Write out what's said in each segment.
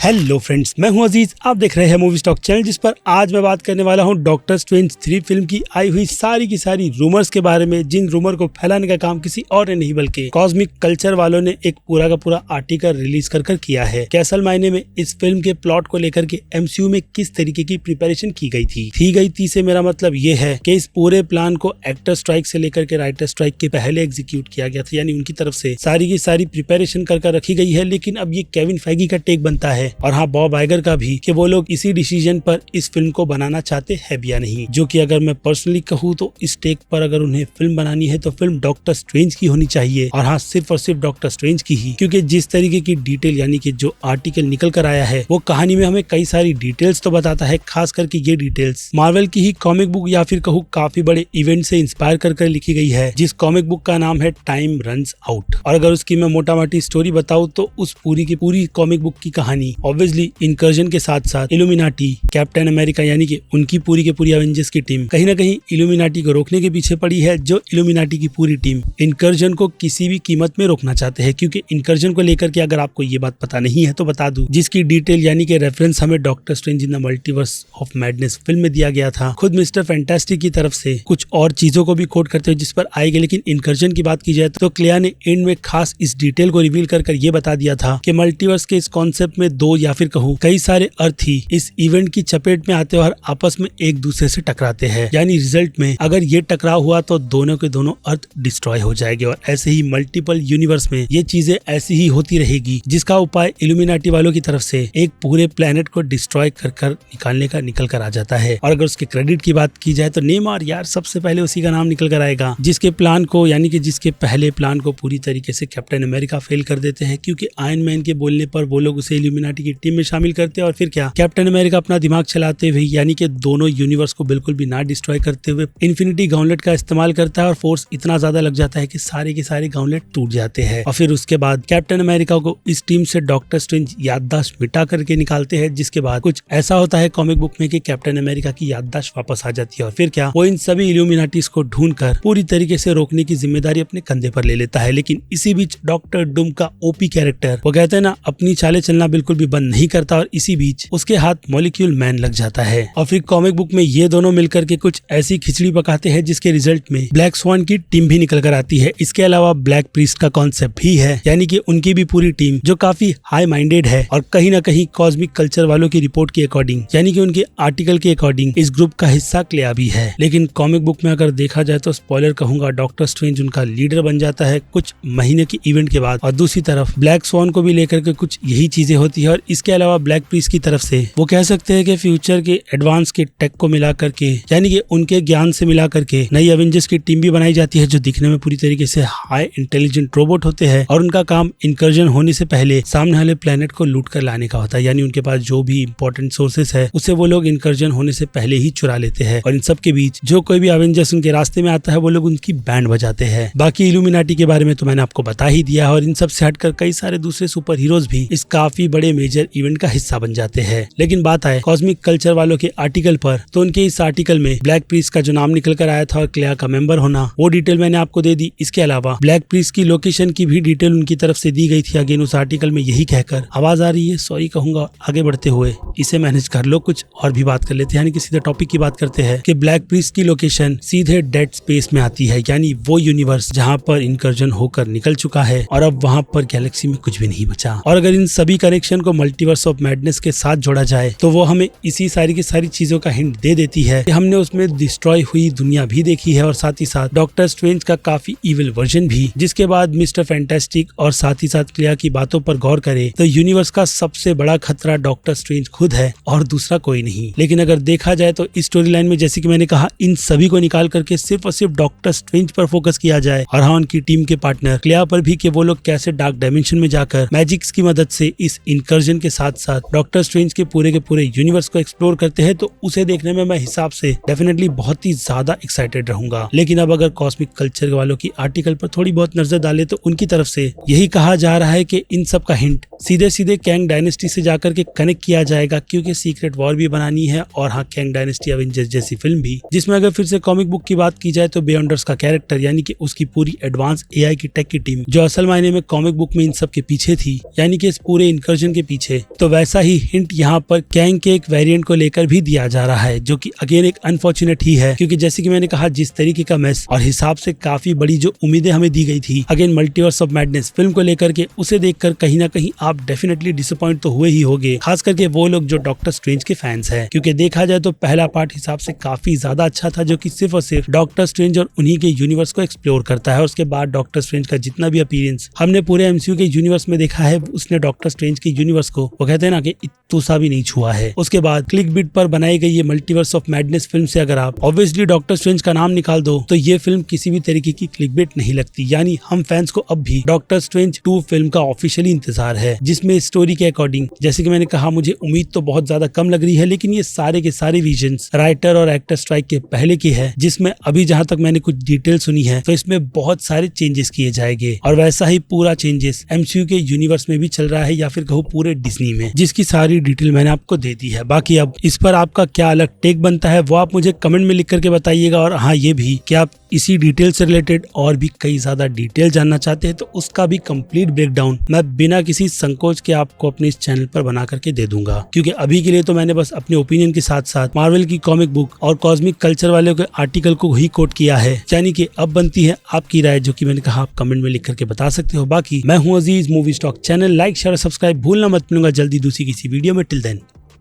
Hello friends, मैं हूं अजीज। आप देख रहे हैं मूवी स्टॉक चैनल, जिस पर आज मैं बात करने वाला हूं डॉक्टर स्ट्रेंज 3 फिल्म की आई हुई सारी की सारी रूमर्स के बारे में, जिन रूमर को फैलाने का काम किसी और ने नहीं बल्कि कॉस्मिक कल्चर वालों ने एक पूरा का पूरा आर्टिकल रिलीज कर किया है। कि असल मायने में इस फिल्म के प्लॉट को लेकर के एमसीयू में किस तरीके की प्रिपरेशन की गई थी से मेरा मतलब ये है कि इस पूरे प्लान को एक्टर स्ट्राइक से लेकर के राइटर स्ट्राइक के पहले एग्जीक्यूट किया गया था, यानी उनकी तरफ से सारी की सारी प्रिपरेशन कर रखी गई है। लेकिन अब ये केविन फैगी का टेक बनता है और हाँ, बॉब आइगर का भी, कि वो लोग इसी डिसीजन पर इस फिल्म को बनाना चाहते हैं या नहीं। जो कि अगर मैं पर्सनली कहूँ तो इस टेक पर अगर उन्हें फिल्म बनानी है तो फिल्म डॉक्टर स्ट्रेंज की होनी चाहिए, और हाँ, सिर्फ और सिर्फ डॉक्टर स्ट्रेंज की ही। क्योंकि जिस तरीके की डिटेल यानी कि जो आर्टिकल निकल कर आया है वो कहानी में हमें कई सारी डिटेल्स तो बताता है। खास करके ये डिटेल्स मार्वल की ही कॉमिक बुक या फिर कहूँ काफी बड़े इवेंट से इंस्पायर कर लिखी गई है, जिस कॉमिक बुक का नाम है टाइम रन्स आउट। और अगर उसकी मैं मोटा मोटी स्टोरी बताऊँ तो उस पूरी की पूरी कॉमिक बुक की कहानी ऑब्वियसली इनकर्जन के साथ साथ इल्यूमिनाटी, कैप्टन अमेरिका यानी कि उनकी पूरी की पूरी एवेंजर्स की टीम कहीं ना कहीं इल्यूमिनाटी को रोकने के पीछे पड़ी है। जो इल्यूमिनाटी की पूरी टीम इनकर्जन को किसी भी कीमत में रोकना चाहते हैं। क्योंकि इनकर्जन को लेकर के अगर आपको ये बात पता नहीं है तो बता दूं, जिसकी डिटेल यानी कि रेफरेंस हमें doctor strange in the multiverse of madness film में दिया गया था, खुद मिस्टर फैंटास्टिक की तरफ से कुछ और चीजों को भी कोट करते हुए जिस पर आएगी। लेकिन इनकर्जन की बात की जाए तो क्लिया ने एंड में खास इस डिटेल को रिवील कर ये बता दिया था कि मल्टीवर्स के इस कॉन्सेप्ट में दो या फिर कहूँ कई सारे अर्थ ही इस इवेंट की चपेट में आते और आपस में एक दूसरे से टकराते हैं। यानी रिजल्ट में अगर ये टकराव हुआ तो दोनों के दोनों अर्थ डिस्ट्रॉय हो जाएंगे, और ऐसे ही मल्टीपल यूनिवर्स में ये चीजें ऐसी ही होती रहेगी, जिसका उपाय इल्यूमिनाटी वालों की तरफ से एक पूरे प्लेनेट को डिस्ट्रॉय कर निकालने का निकल कर आ जाता है। और अगर उसके क्रेडिट की बात की जाए तो नेमार यार सबसे पहले उसी का नाम निकल कर आएगा, जिसके प्लान को यानी कि जिसके पहले प्लान को पूरी तरीके से कैप्टन अमेरिका फेल कर देते हैं। क्योंकि आयरन मैन के बोलने पर वो लोग उसे इल्यूमिनाटी की टीम में शामिल करते हैं, और फिर क्या, कैप्टन अमेरिका अपना दिमाग चलाते हुए यानी कि दोनों यूनिवर्स को बिल्कुल भी ना डिस्ट्रॉय करते हुए इन्फिनिटी गॉन्टलेट का इस्तेमाल करता है, और फोर्स इतना ज्यादा लग जाता है कि सारे के सारे गॉन्टलेट टूट जाते हैं। और फिर उसके बाद कैप्टन अमेरिका को इस टीम से डॉक्टर स्ट्रेंज याददाश्त मिटा करके निकालते हैं, जिसके बाद कुछ ऐसा होता है कॉमिक बुक में कि कैप्टन अमेरिका की याददाश्त वापस आ जाती है। और फिर क्या, वो इन सभी इल्यूमिनाटीज को ढूंढकर पूरी तरीके से रोकने की जिम्मेदारी अपने कंधे पर ले लेता है। लेकिन इसी बीच डॉक्टर डूम का ओपी कैरेक्टर, वो कहते हैं ना, अपनी चालें चलना बिल्कुल भी बंद नहीं करता, और इसी बीच उसके हाथ मॉलिक्यूल मैन लग जाता है। और फिर कॉमिक बुक में ये दोनों मिलकर के कुछ ऐसी खिचड़ी पकाते हैं जिसके रिजल्ट में ब्लैक स्वान की टीम भी निकल कर आती है। इसके अलावा ब्लैक प्रीस्ट का कॉन्सेप्ट भी है, यानी कि उनकी भी पूरी टीम जो काफी हाई माइंडेड है, और कहीं ना कहीं कॉस्मिक कल्चर वालों की रिपोर्ट के अकॉर्डिंग यानी कि उनके आर्टिकल के अकॉर्डिंग इस ग्रुप का हिस्सा क्लिया भी है। लेकिन कॉमिक बुक में अगर देखा जाए तो स्पॉइलर कहूंगा, डॉक्टर स्ट्रेंज उनका लीडर बन जाता है कुछ महीने की इवेंट के बाद। और दूसरी तरफ ब्लैक स्वान को भी लेकर के कुछ यही चीजें होती है। और इसके अलावा ब्लैक प्रीस्ट की तरफ से वो कह सकते हैं कि फ्यूचर के एडवांस के टेक को मिला करके यानी कि उनके ज्ञान से मिला करके नई एवेंजर्स की टीम भी बनाई जाती है, जो दिखने में पूरी तरीके से हाई इंटेलिजेंट रोबोट होते हैं, और उनका काम इनकर्जन होने से पहले सामने वाले प्लेनेट को लूट कर लाने का होता है। यानी उनके पास जो भी इंपॉर्टेंट सोर्सेस है उसे वो लोग इनकर्जन होने से पहले ही चुरा लेते हैं, और इन सब के बीच जो कोई भी एवेंजर्स उनके रास्ते में आता है वो लोग उनकी बैंड बजाते हैं। बाकी इल्यूमिनाटी के बारे में तो मैंने आपको बता ही दिया है, और इन सब से हटकर कई सारे दूसरे सुपर हीरोज भी इस काफी बड़े मेजर इवेंट का हिस्सा बन जाते हैं। लेकिन बात आए कॉस्मिक कल्चर वालों के आर्टिकल पर, तो उनके इस आर्टिकल में ब्लैक प्रीस्ट का जो नाम निकल कर आया था और क्लिया का मेंबर होना, वो डिटेल मैंने आपको दे दी। इसके अलावा ब्लैक प्रीस्ट की लोकेशन की भी डिटेल उनकी तरफ से दी गई थी। अगेन उस आर्टिकल में यही कहकर, आवाज आ रही है, सॉरी कहूंगा, आगे बढ़ते हुए इसे मैनेज कर लो, कुछ और भी बात कर लेते हैं, यानी कि सीधे टॉपिक की बात करते हैं कि ब्लैक प्रीस्ट की लोकेशन सीधे डेड स्पेस में आती है, यानी वो यूनिवर्स जहाँ पर इनकर्जन होकर निकल चुका है और अब वहाँ पर गैलेक्सी में कुछ भी नहीं बचा। और अगर इन सभी कनेक्शन को मल्टीवर्स ऑफ मैडनेस के साथ जोड़ा जाए तो वो हमें इसी सारी की सारी चीजों का हिंट दे देती है कि हमने उसमें डिस्ट्रॉय हुई दुनिया भी देखी है, और साथ ही साथ डॉक्टर स्ट्रेंज का काफी इविल वर्जन भी। जिसके बाद मिस्टर फैंटास्टिक और साथ ही साथ क्लिया की बातों पर गौर करे तो यूनिवर्स का सबसे बड़ा खतरा डॉक्टर स्ट्रेंज खुद है और दूसरा कोई नहीं। लेकिन अगर देखा जाए तो इस स्टोरी लाइन में जैसे कि मैंने कहा, इन सभी को निकाल करके सिर्फ और सिर्फ डॉक्टर स्ट्रेंज पर फोकस किया जाए, और हाँ, उनकी टीम के पार्टनर क्लिया पर भी, कि वो लोग कैसे डार्क डायमेंशन में जाकर मैजिक्स की मदद से इस इनकर्जन के साथ साथ डॉक्टर स्ट्रेंज के पूरे यूनिवर्स को एक्सप्लोर करते हैं, तो उसे देखने में मैं हिसाब से डेफिनेटली बहुत ही ज्यादा एक्साइटेड रहूंगा। लेकिन अब अगर कॉस्मिक कल्चर वालों की आर्टिकल पर थोड़ी बहुत नजर डाले तो उनकी तरफ से यही कहा जा रहा है कि इन सब का हिंट सीधे सीधे कैंग डायनेस्टी से जाकर के कनेक्ट किया जाएगा, क्योंकि सीक्रेट वॉर भी बनानी है और हाँ, कैंग डायनेस्टी एवेंजर्स जैसी फिल्म भी, जिसमें अगर फिर से कॉमिक बुक की बात की जाए तो बियॉन्डर्स का कैरेक्टर यानी कि उसकी पूरी एडवांस एआई की टेक की टीम जो असल मायने में कॉमिक बुक में इन सब के पीछे थी, यानी कि इस पूरे इनकर्जन के पीछे, तो वैसा ही हिंट यहाँ पर कैंग के एक वेरिएंट को लेकर भी दिया जा रहा है, जो कि अगेन एक अनफॉर्चुनेट ही है, क्योंकि जैसे कि मैंने कहा जिस तरीके का मेस और हिसाब से काफी बड़ी जो उम्मीदें हमें दी गई थी again multiverse of madness film को लेकर के, उसे देखकर कहीं ना कहीं आप डेफिनेटली डिसअपॉइंट तो हुए ही होंगे, खास करके वो लोग जो डॉक्टर स्ट्रेंज के फैंस हैं, क्योंकि देखा जाए तो पहला पार्ट हिसाब से काफी ज्यादा अच्छा था, जो कि सिर्फ और सिर्फ डॉक्टर स्ट्रेंज और उन्हीं के यूनिवर्स को एक्सप्लोर करता है। उसके बाद डॉक्टर स्ट्रेंज का जितना भी अपीयरेंस हमने पूरे एमसीयू के यूनिवर्स में देखा है, उसने डॉक्टर स्ट्रेंज के यूनिवर्स को वो कहते हैं ना कि इत्तूसा भी नहीं छुआ है। उसके बाद क्लिक बिट पर बनाई गई ये मल्टीवर्स ऑफ मैडनेस फिल्म से अगर आप ऑब्वियसली डॉक्टर स्ट्रेंज का नाम निकाल दो तो ये फिल्म किसी भी तरीके की क्लिक बिट नहीं लगती, यानी हम फैंस को अब भी डॉक्टर स्ट्रेंज 2 फिल्म का ऑफिशियली इंतजार है, जिसमें स्टोरी के अकॉर्डिंग जैसे कि मैंने कहा मुझे उम्मीद तो बहुत ज्यादा कम लग रही है, लेकिन ये सारे के सारे विजन्स राइटर और एक्टर स्ट्राइक के पहले की है, जिसमें अभी जहां तक मैंने कुछ डिटेल सुनी है तो इसमें बहुत सारे चेंजेस किए जाएंगे और वैसा ही पूरा चेंजेस एमसीयू के यूनिवर्स में भी चल रहा है या फिर कहूँ पूरे डिज्नी में, जिसकी सारी डिटेल मैंने आपको दे दी है। बाकी अब इस पर आपका क्या अलग टेक बनता है वो आप मुझे कमेंट में लिख करके बताइएगा, और हाँ ये भी कि आप इसी डिटेल से रिलेटेड और भी कई ज्यादा डिटेल जानना चाहते हैं तो उसका भी कंप्लीट ब्रेकडाउन मैं बिना किसी संकोच के आपको अपने इस चैनल पर बना करके दे दूंगा, क्योंकि अभी के लिए तो मैंने बस अपने ओपिनियन के साथ साथ मार्वल की कॉमिक बुक और कॉस्मिक कल्चर वाले के आर्टिकल को ही कोट किया है, यानी कि अब बनती है आपकी राय, जो कि मैंने कहा आप कमेंट में लिख करके बता सकते हो। बाकी मैं हूँ Aziz, movie stock channel like share subscribe भूलना मत, मिलूंगा जल्दी दूसरी किसी वीडियो में। Till then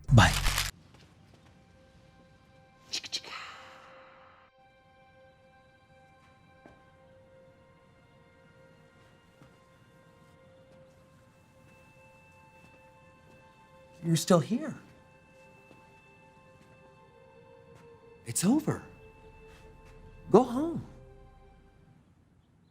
bye. You're still here. It's over. Go home.